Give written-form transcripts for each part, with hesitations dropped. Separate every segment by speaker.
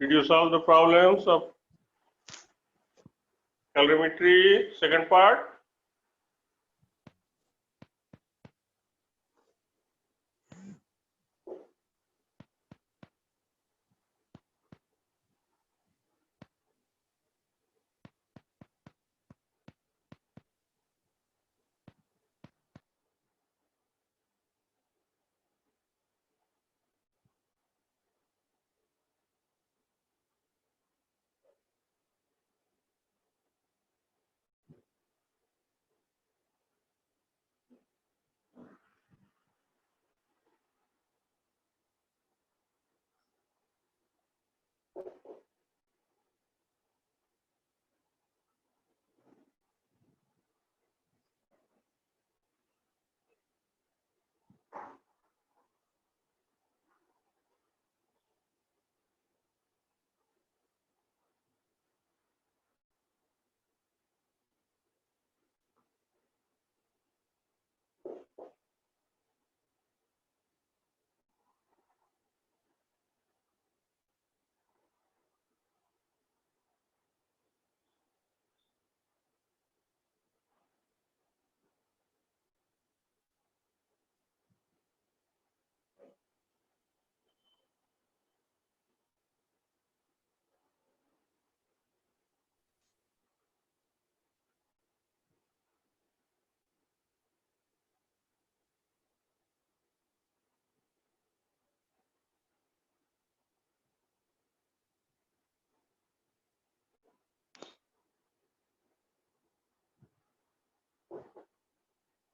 Speaker 1: Did you solve the problems of calorimetry second part?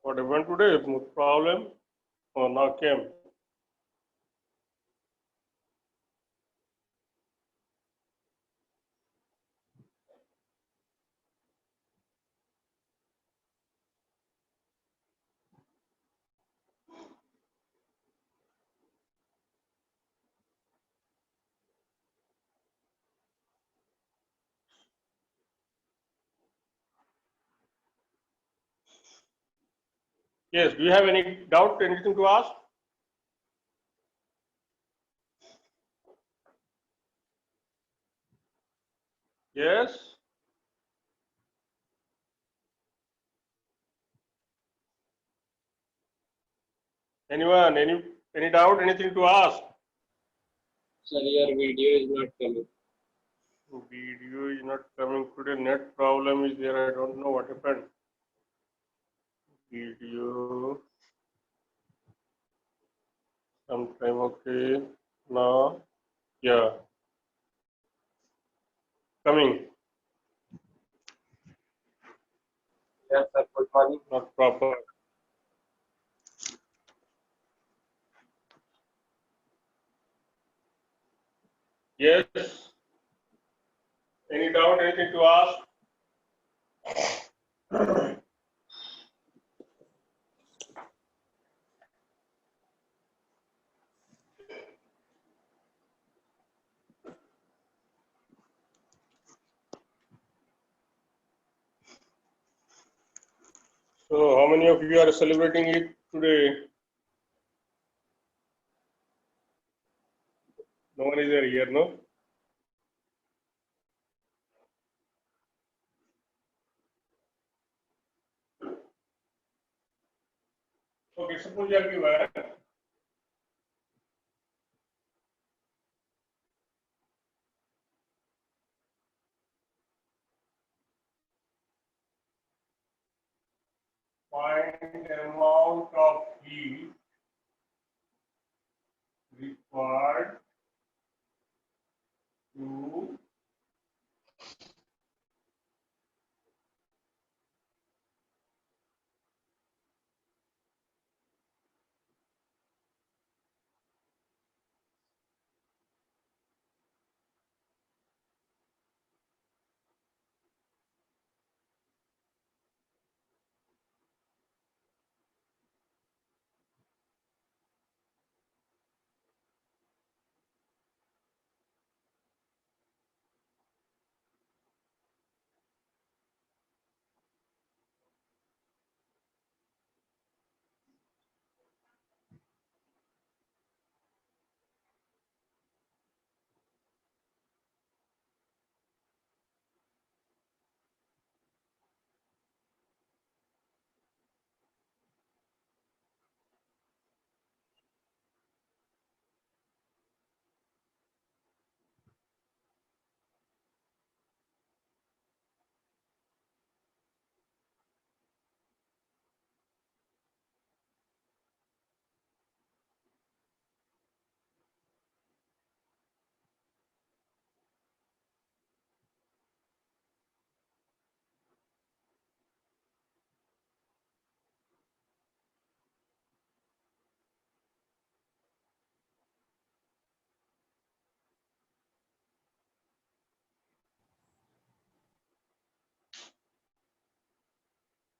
Speaker 1: What happened today? Smooth problem? Oh, now came. Yes, do you have any doubt, anything to ask? Yes? Anyone? Any doubt, anything to ask?
Speaker 2: Sir, your video is not coming.
Speaker 1: Video is not coming today. Net problem is there. I don't know what happened. Video. Sometime okay. Now, yeah. Coming.
Speaker 2: Yes, sir. Good morning.
Speaker 1: Not proper. Yes. Any doubt, anything to ask? So, how many of you are celebrating it today? No one is there here, no? Okay, suppose you are given find amount of heat required to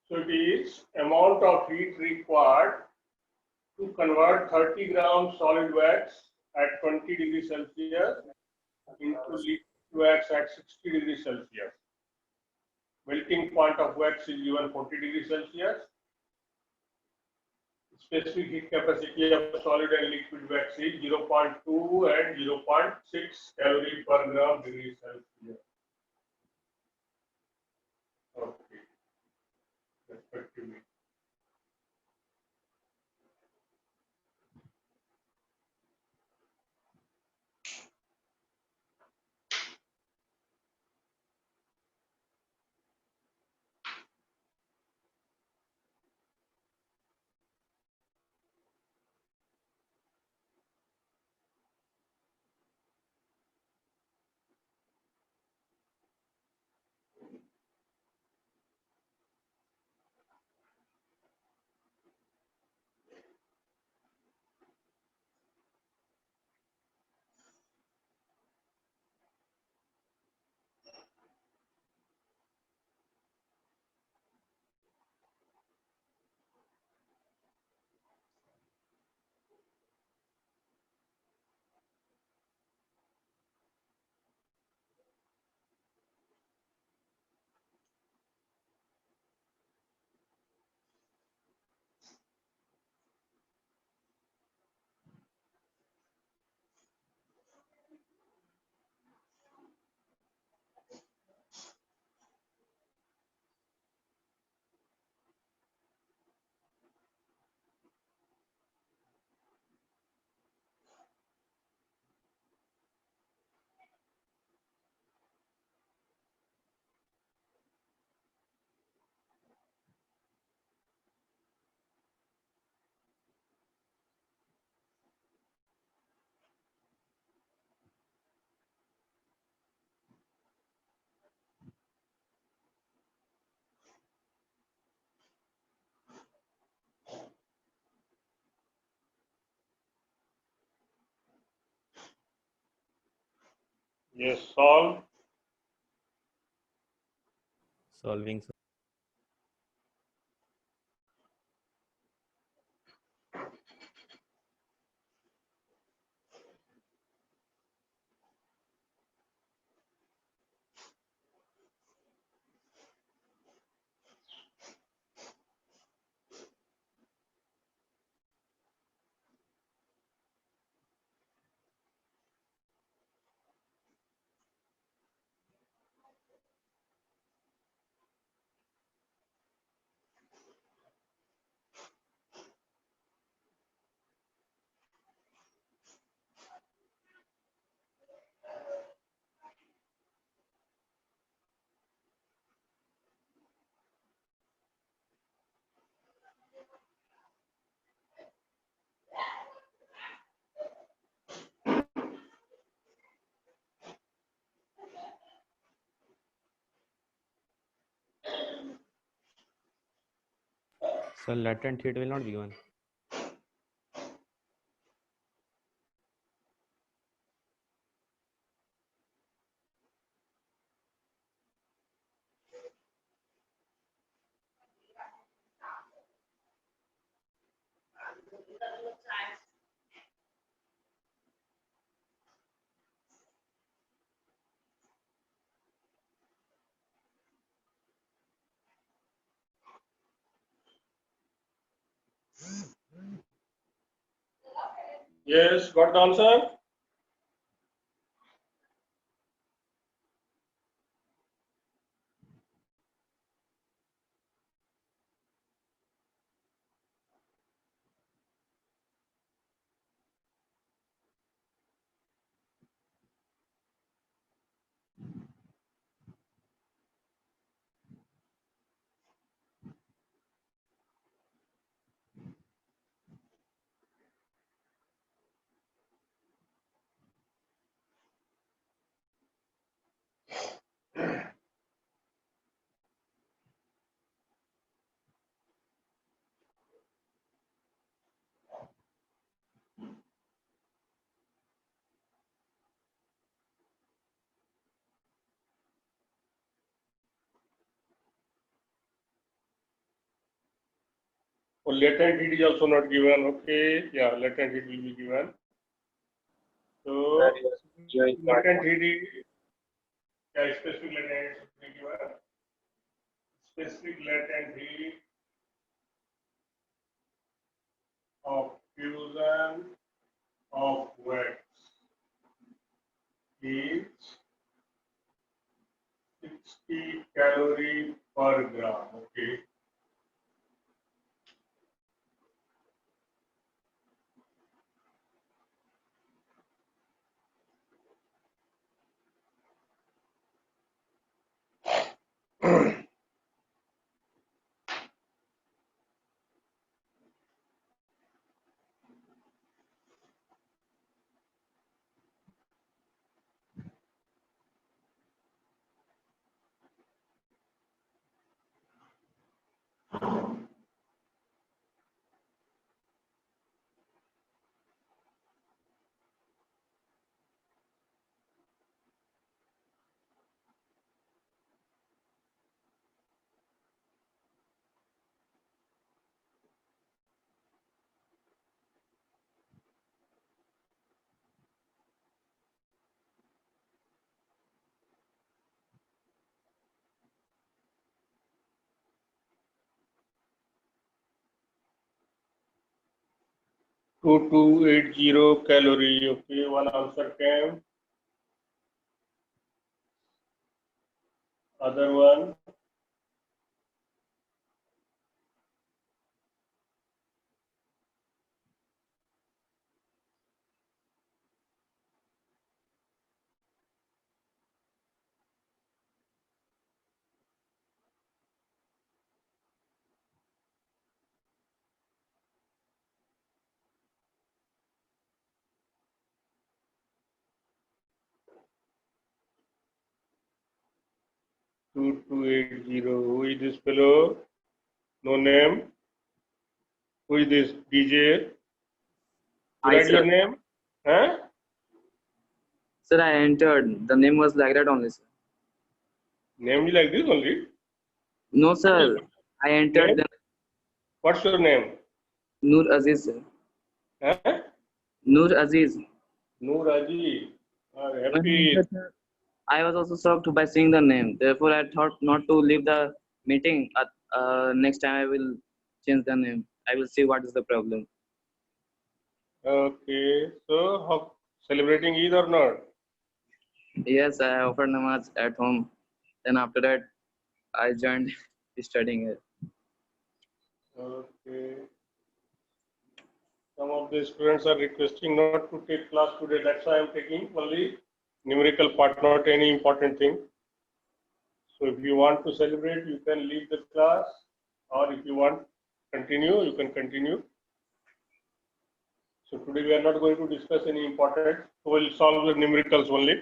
Speaker 1: So it is amount of heat required to convert 30 grams solid wax at 20 degrees Celsius into liquid wax at 60 degrees Celsius. Melting point of wax is given 40 degrees Celsius. Specific heat capacity of solid and liquid wax is 0.2 and 0.6 calorie per gram degree Celsius. Okay, respectively. Yes, solve.
Speaker 3: Solving. So latent heat will not be given.
Speaker 1: Yes, got the answer? or latent heat is also not given. Okay, yeah, latent heat will be given. So
Speaker 2: Sir, your video is not
Speaker 1: latent heat is, yeah, specific latent heat will be given. Specific latent heat of fusion of wax is 60 calorie per gram. Okay. Two two 2280 calorie. Okay, one answer came. Other one. Two two 2280. Who is this fellow? No name. Who is this? DJ?
Speaker 4: Hi,
Speaker 1: Write your
Speaker 4: sir.
Speaker 1: name. Huh?
Speaker 4: Sir, I entered. The name was like that only, sir.
Speaker 1: Name is like this only.
Speaker 4: No,
Speaker 1: What is
Speaker 4: sir. I entered
Speaker 1: name?
Speaker 4: the
Speaker 1: What's your name?
Speaker 4: Noor Aziz, sir.
Speaker 1: Huh?
Speaker 4: Noor Aziz.
Speaker 1: Noor Aji.
Speaker 4: When I
Speaker 1: Happy.
Speaker 4: entered, sir, I was also shocked by seeing the name. Therefore, I thought not to leave the meeting. Next time, I will change the name. I will see what is the problem.
Speaker 1: Okay. So, how celebrating Eid or not?
Speaker 4: Yes, I offered namaz at home. Then after that, I joined studying here.
Speaker 1: Okay. Some of the students are requesting not to take class today. That's why I'm taking only numerical part, not any important thing. So if you want to celebrate, you can leave the class, or if you want continue, you can continue. So today we are not going to discuss any important. So we'll solve the numericals only.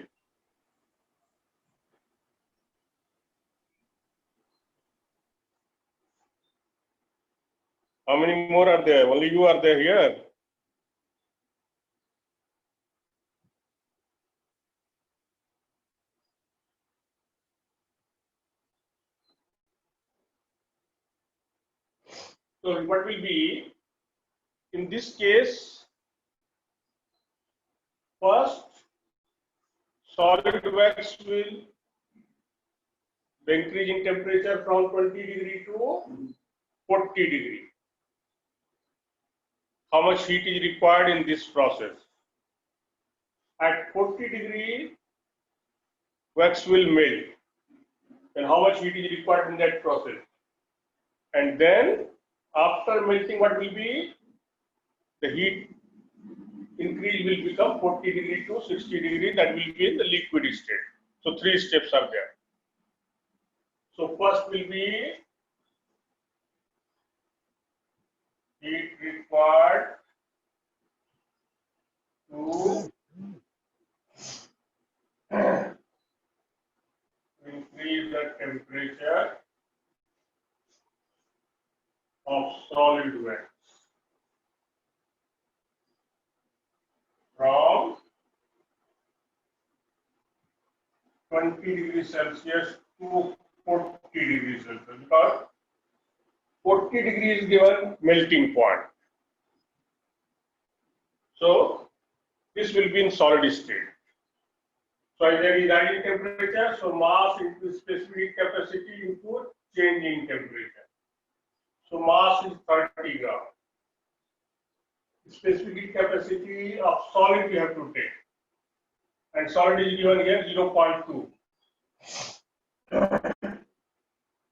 Speaker 1: How many more are there? Only you are there here. So what will be, in this case, first solid wax will, the increasing temperature from 20 degree to 40 degree. How much heat is required in this process? At 40 degree, wax will melt. And how much heat is required in that process? And then after melting, what will be? The heat increase will become 40 degree to 60 degree. That will be in the liquid state. So three steps are there. So first will be heat required to increase the temperature of solid wax from 20 degrees Celsius to 40 degrees Celsius, because 40 degrees is given melting point. So this will be in solid state. So there is rising temperature, so mass into specific heat capacity into change in temperature. So mass is 30 gram. Specific heat capacity of solid we have to take. And solid is given here 0.2.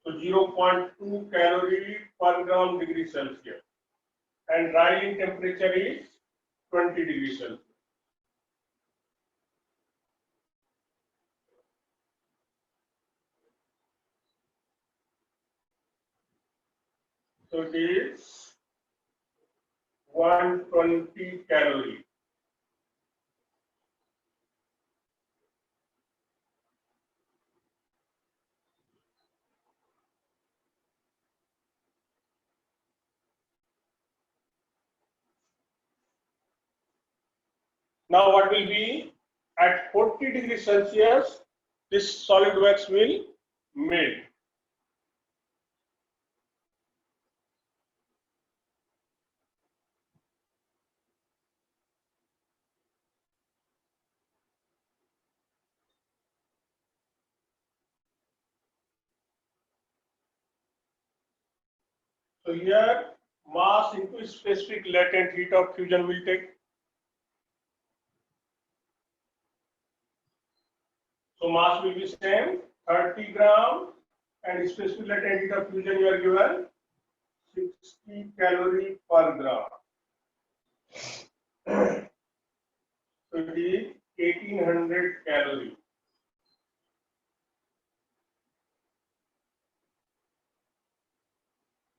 Speaker 1: So 0.2 calorie per gram degree Celsius. And rising temperature is 20 degrees Celsius. So it is 120 calorie. Now what will be at 40 degrees Celsius, this solid wax will melt. So here mass into specific latent heat of fusion will take. So mass will be same 30 gram and specific latent heat of fusion you are given 60 calorie per gram. So it is 1800 calorie.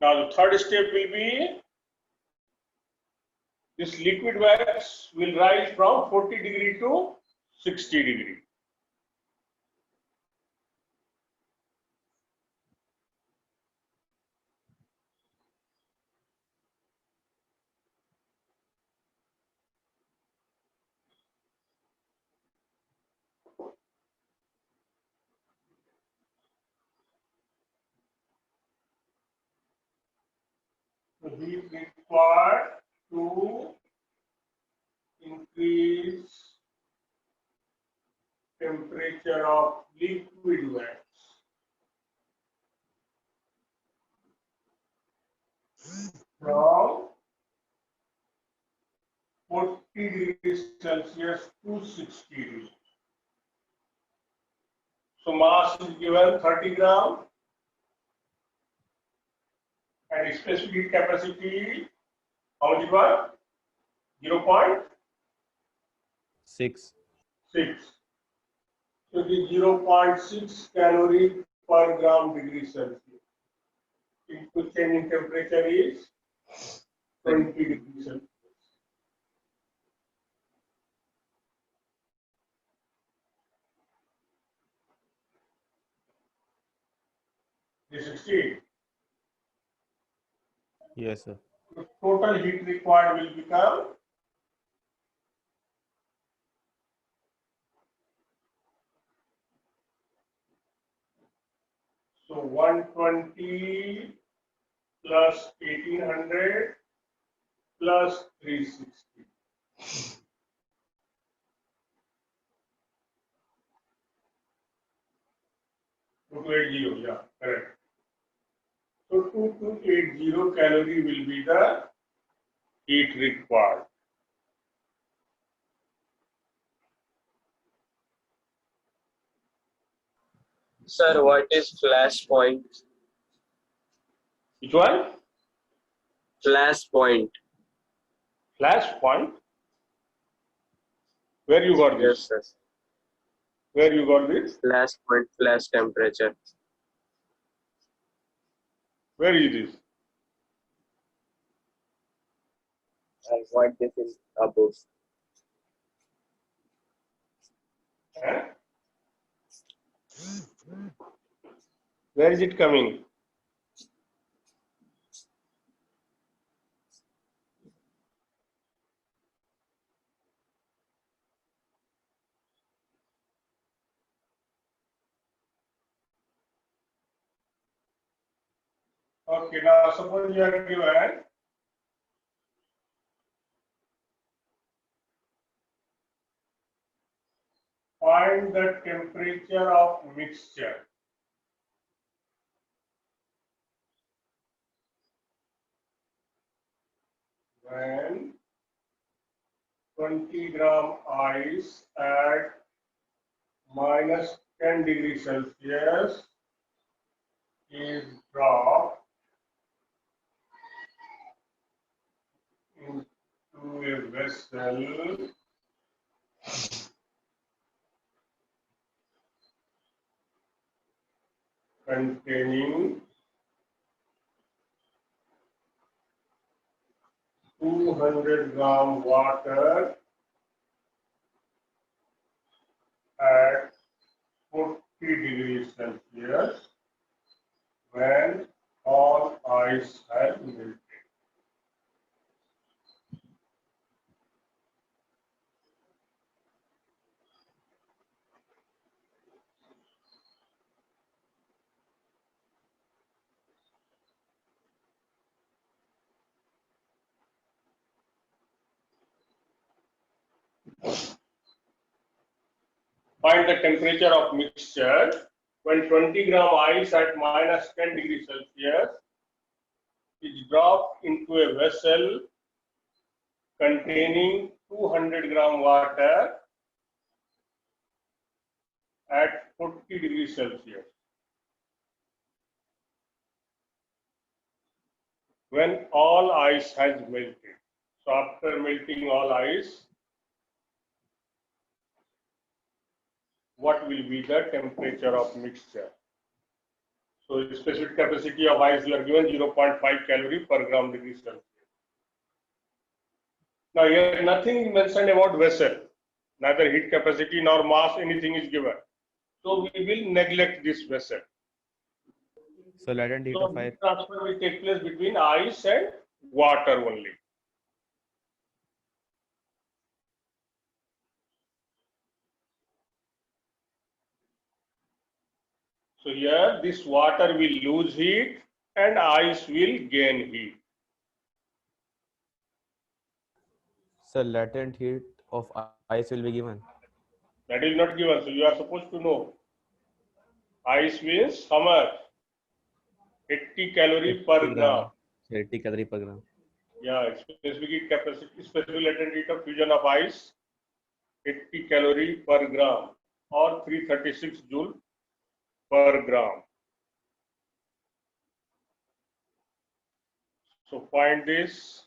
Speaker 1: Now the third step will be this liquid wax will rise from 40 degree to 60 degree. The heat required to increase temperature of liquid wax from 40 degrees Celsius to 60 degrees. So mass is given 30 gram and specific heat capacity, how much it was? 0.6.
Speaker 3: 6.
Speaker 1: So it is 0.6 calorie per gram degree Celsius. Into change in temperature is 20 degrees Celsius. This 60.
Speaker 3: Yes, sir.
Speaker 1: The total heat required will become so 120 plus 1800 plus 360. 2280, yeah, correct. So 2280 calorie will be the heat required.
Speaker 2: Sir, what is flash point?
Speaker 1: Which one?
Speaker 2: Flash point.
Speaker 1: Flash point? Where you got
Speaker 2: Yes,
Speaker 1: this?
Speaker 2: sir.
Speaker 1: Where you got this?
Speaker 2: Flash point, flash temperature.
Speaker 1: Where is this?
Speaker 2: What this is about?
Speaker 1: Huh? Where is it coming? Okay, now suppose you are given find the temperature of mixture when 20 gram ice at minus 10 degrees Celsius is dropped into a vessel containing 200 gram water at 40 degrees Celsius when all ice has melted. Find the temperature of mixture when 20 gram ice at minus 10 degrees Celsius is dropped into a vessel containing 200 gram water at 40 degrees Celsius. When all ice has melted. So after melting all ice, what will be the temperature of mixture? So the specific capacity of ice you are given 0.5 calorie per gram degree Celsius. Now here nothing is mentioned about vessel, neither heat capacity nor mass, anything is given. So we will neglect this vessel.
Speaker 3: So latent heat
Speaker 1: So
Speaker 3: of ice.
Speaker 1: heat transfer will take place between ice and water only. So here this water will lose heat and ice will gain heat.
Speaker 3: So latent heat of ice will be given.
Speaker 1: That is not given. So you are supposed to know. Ice means how much? 80 calorie
Speaker 3: 80
Speaker 1: per gram.
Speaker 3: 80 calorie per gram.
Speaker 1: Yeah, specific heat capacity, specific latent heat of fusion of ice, 80 calorie per gram or 336 joule per gram. So find this.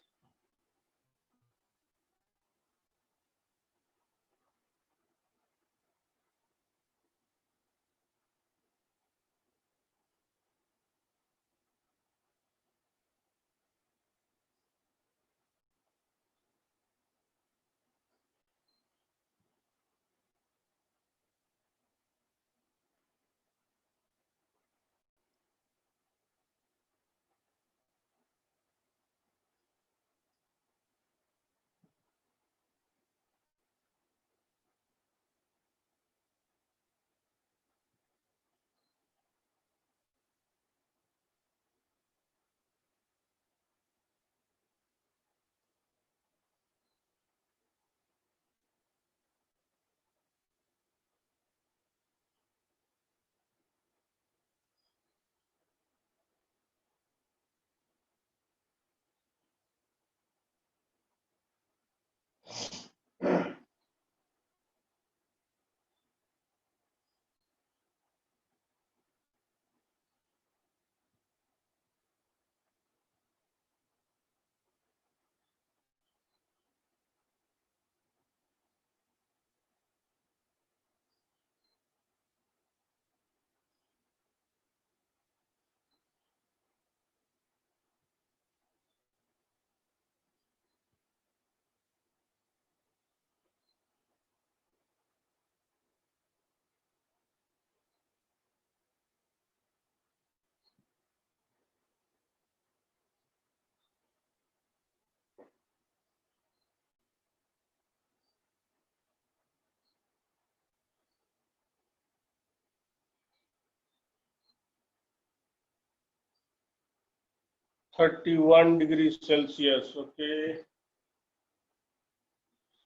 Speaker 1: 31 degrees Celsius. Okay.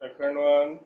Speaker 1: Second one.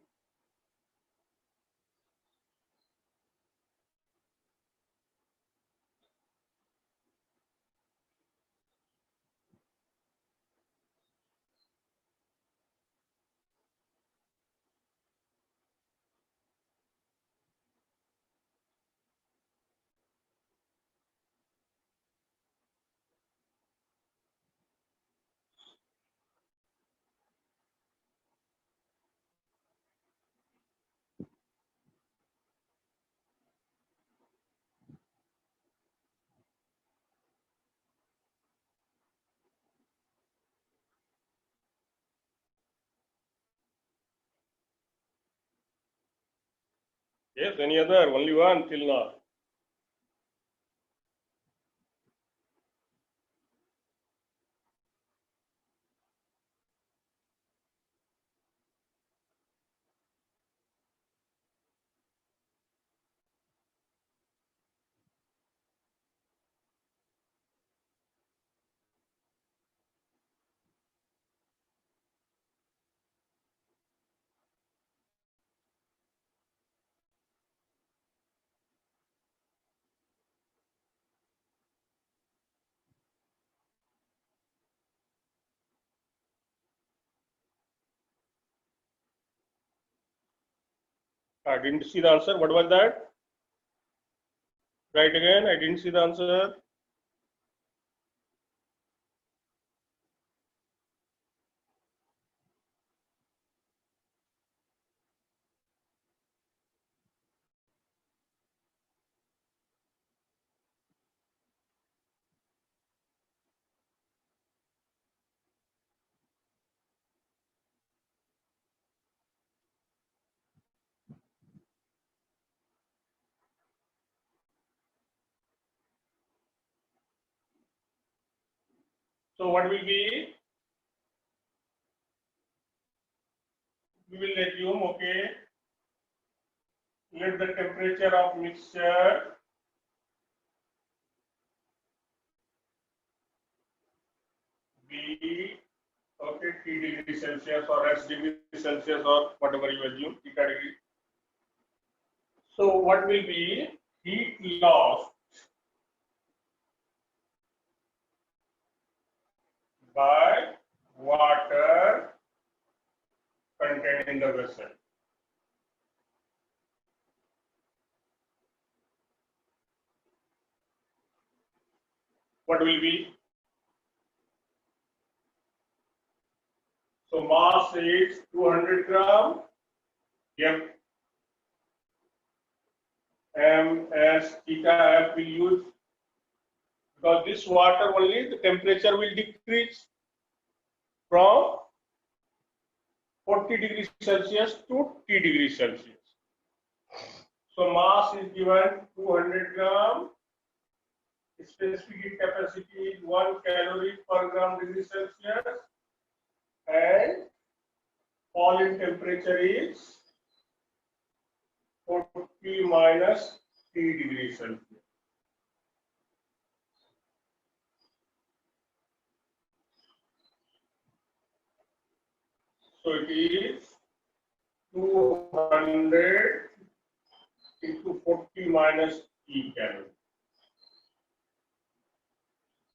Speaker 1: Yes, any other? Only one till now. I didn't see the answer. What was that? Right again. I didn't see the answer. So what will be? We will assume, okay, let the temperature of mixture be, okay, T degree Celsius or S degree Celsius or whatever you assume, theta degree. So what will be heat loss by water contained in the vessel? What will be? So mass is 200 gram. Yep. M as theta F will use, because this water only the temperature will decrease from 40 degrees Celsius to T degrees Celsius. So mass is given 200 gram. Specific heat capacity is 1 calorie per gram degree Celsius, and fall in temperature is 40 minus 3 degrees Celsius. So it is 200 into 40 minus E calorie.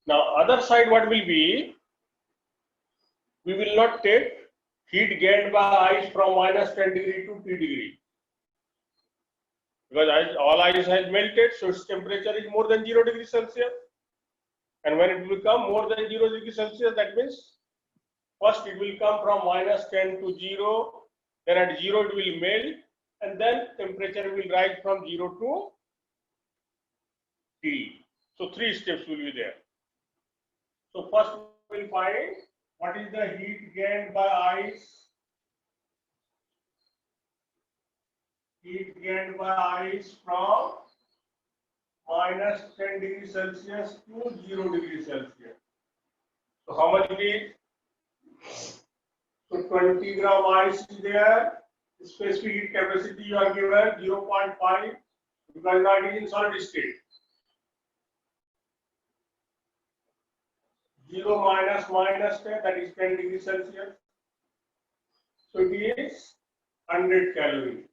Speaker 1: Now other side what will be? We will not take heat gained by ice from minus 10 degree to T degree, because all ice has melted, so its temperature is more than 0 degrees Celsius. And when it will become more than 0 degrees Celsius, that means first it will come from minus 10 to 0, then at 0 it will melt, and then temperature will rise from 0 to T. So 3 steps will be there. So first we will find what is the heat gained by ice. Heat gained by ice from minus 10 degrees Celsius to 0 degrees Celsius. So how much it is? So 20 gram ice is there. Specific heat capacity you are given 0.5, because now it is in solid state. 0 minus minus 10, that is 10 degrees Celsius. So it is 100 calories.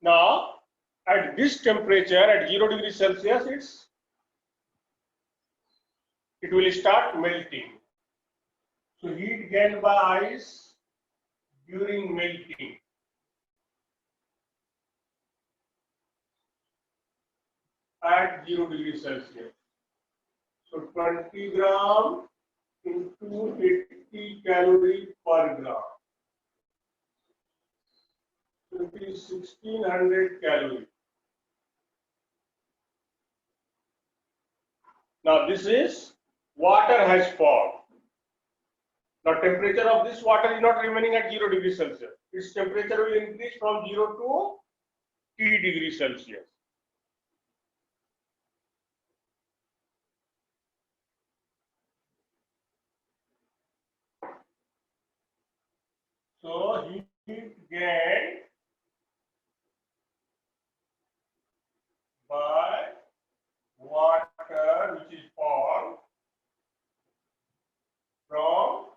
Speaker 1: Now, at this temperature, at 0 degrees Celsius, it will start melting. So heat gained by ice during melting. At 0 degrees Celsius. So 20 gram into 80 calorie per gram. So it is 1600 calories. Now this is water has formed. Now temperature of this water is not remaining at 0 degrees Celsius. Its temperature will increase from 0 to T degrees Celsius. So heat gained by water which is formed from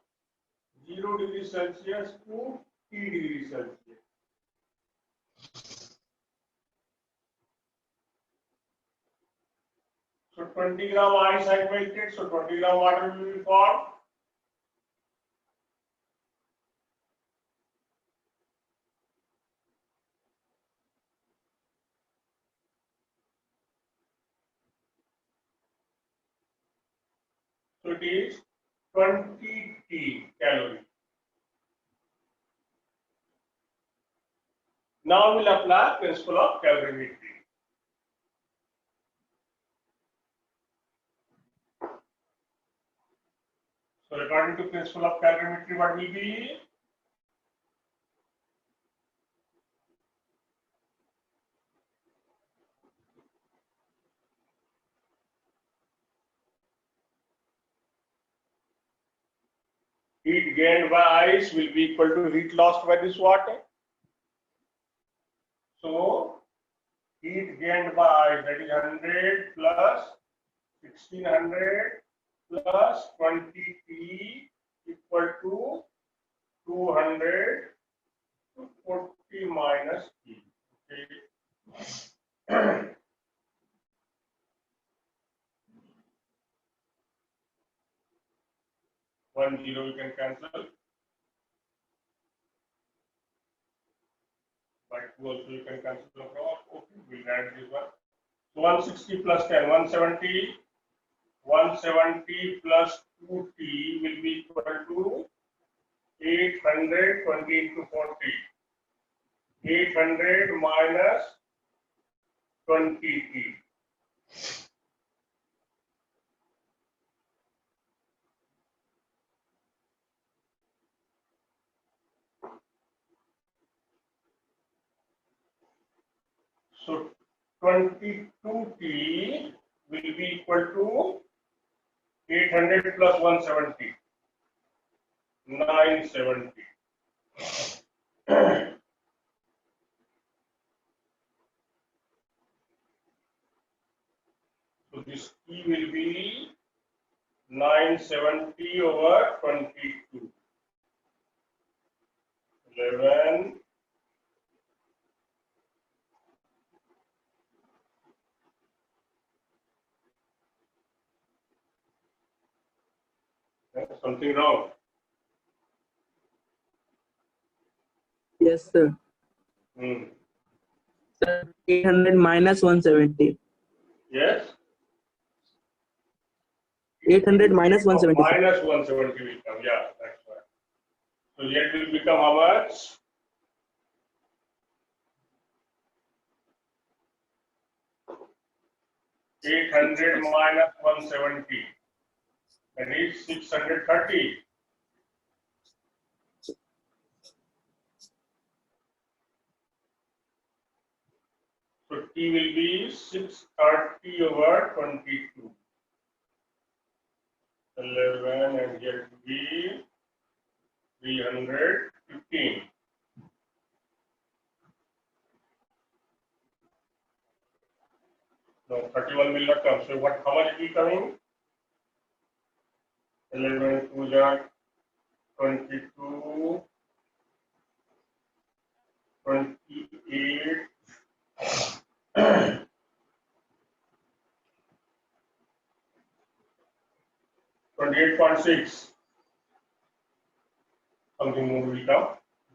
Speaker 1: 0 degrees Celsius to T degrees Celsius. So 20 gram ice had melted, so 20 gram water will be formed. So it is 20 T calorie. Now we'll apply principle of calorimetry. So according to principle of calorimetry, what will be? Heat gained by ice will be equal to heat lost by this water. So heat gained by ice, that is 100 plus 1600 plus 20T equal to 200 to 40 minus T. Okay. 1 0 we can cancel. By 2 also you can cancel. Okay, we'll add this one. So 160 plus 10, 170. 170 plus 2T will be equal to 800, 20 into 40. 800 minus 20T. So 22T will be equal to 800 plus 170. 970. So this T will be 970 over 22. 11. Something wrong.
Speaker 5: Yes, sir. Sir, 800 minus 170.
Speaker 1: Yes.
Speaker 5: 800 minus 170.
Speaker 1: Minus 170 will come. Yeah, that's right. So here it will become how much? $800 minus 170. That is 630. So T will be 630 over 22. 11 and here to be 315. No, 31 will not come. So what? How much it will come in? 11 2 are 22, 28. 28.6. Something more will come.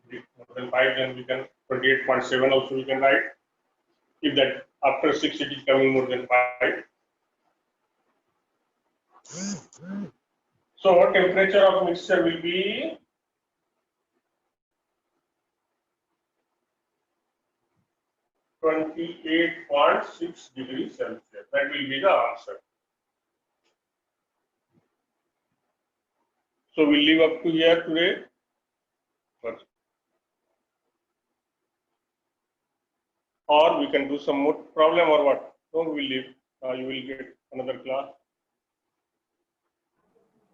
Speaker 1: If more than 5, then we can 28.7 also we can write. If that after 6 it is coming more than 5. So what temperature of mixture will be? 28.6 degrees Celsius. That will be the answer. So we'll leave up to here today. Or we can do some more problem or what? No, we'll leave. You will get another class.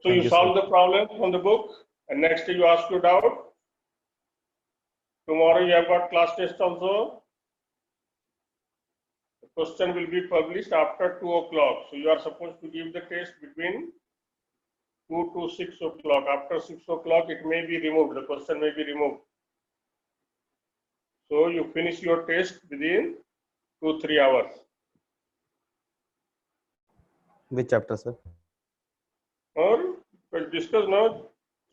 Speaker 1: So
Speaker 3: Thank
Speaker 1: you
Speaker 3: you,
Speaker 1: solve
Speaker 3: sir.
Speaker 1: the problem from the book, and next day you ask your doubt. Tomorrow you have got class test also. The question will be published after 2 o'clock. So you are supposed to give the test between 2 to 6 o'clock. After 6 o'clock, it may be removed. The question may be removed. So you finish your test within 2-3 hours.
Speaker 3: Which chapter, sir?
Speaker 1: Or we'll discuss now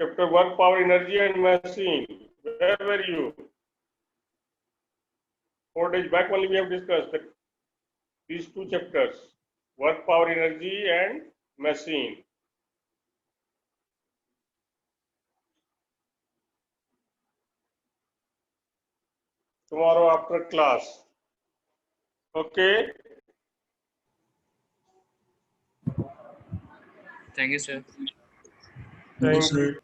Speaker 1: chapter work, power, energy, and machine. Where were you? 4 days back only we have discussed that these two chapters, work, power, energy, and machine. Tomorrow after class. Okay.
Speaker 4: Thank you, sir.
Speaker 1: Thank you.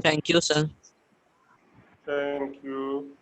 Speaker 5: Thank you, sir.
Speaker 1: Thank you.